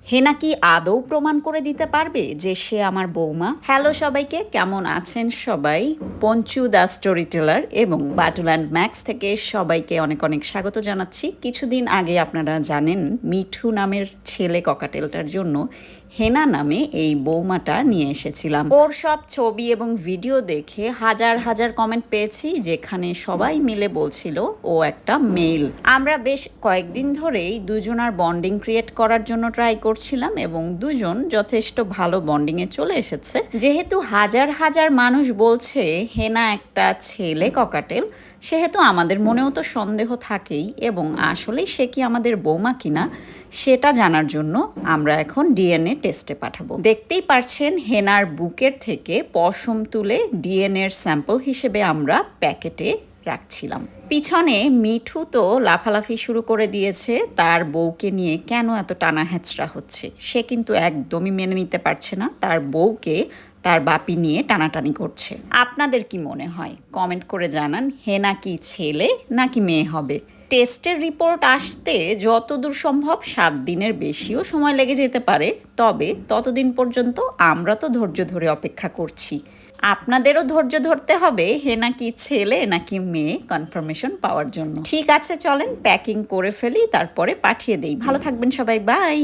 হেনা কি আদৌ প্রমাণ করে দিতে পারবে যে সে আমার বৌমা? হ্যালো সবাইকে, কেমন আছেন সবাই? পঞ্চু দা স্টোরি টেলার এবং বাটুল অ্যান্ড ম্যাক্স থেকে সবাইকে অনেক অনেক স্বাগত জানাচ্ছি। কিছুদিন আগে আপনারা জানেন মিঠু নামের ছেলে ককাটেলটার জন্য হেনা নামে এই বৌমাটা নিয়ে এসেছিলাম। ওর সব ছবি এবং ভিডিও দেখে হাজার হাজার কমেন্ট পেয়েছি, যেখানে সবাই মিলে বলছিল ও একটা মেল। আমরা বেশ কয়েকদিন ধরেই দুজনার বন্ডিং ক্রিয়েট করার জন্য ট্রাই করছিলাম এবং দুজন যথেষ্ট ভালো বন্ডিংয়ে চলে এসেছে। যেহেতু হাজার হাজার মানুষ বলছে হেনা একটা ছেলে ককাটেল, সেহেতু আমাদের মনেও তো সন্দেহ থাকেই এবং আসলেই সে কি আমাদের বৌমা কিনা সেটা জানার জন্য আমরা এখন ডিএনএ টেস্টে পাঠাবো। দেখতেই পারছেন হেনার বুকের থেকে পশম তুলে ডিএনএর স্যাম্পল হিসেবে আমরা প্যাকেটে রাখছিলাম। পিছনে মিঠু তো লাফালাফি শুরু করে দিয়েছে, তার বউকে নিয়ে কেন এত টানা হ্যাচড়া হচ্ছে। সে কিন্তু একদমই মেনে নিতে পারছে না তার বউকে তার বাপি নিয়ে টানাটানি করছে। আপনাদের কি মনে হয় কমেন্ট করে জানান, হেনা কি ছেলে নাকি মেয়ে হবে? টেস্টের রিপোর্ট আসতে যতদূর সম্ভব 7 দিনের বেশিও সময় লেগে যেতে পারে, তবে ততদিন পর্যন্ত আমরা তো ধৈর্য ধরে অপেক্ষা করছি। আপনাদেরও ধৈর্য ধরতে হবে হেনা কি ছেলে নাকি মেয়ে কনফার্মেশন পাওয়ার জন্য। ঠিক আছে, চলেন প্যাকিং করে ফেলি, তারপরে পাঠিয়ে দেই। ভালো থাকবেন সবাই, বাই।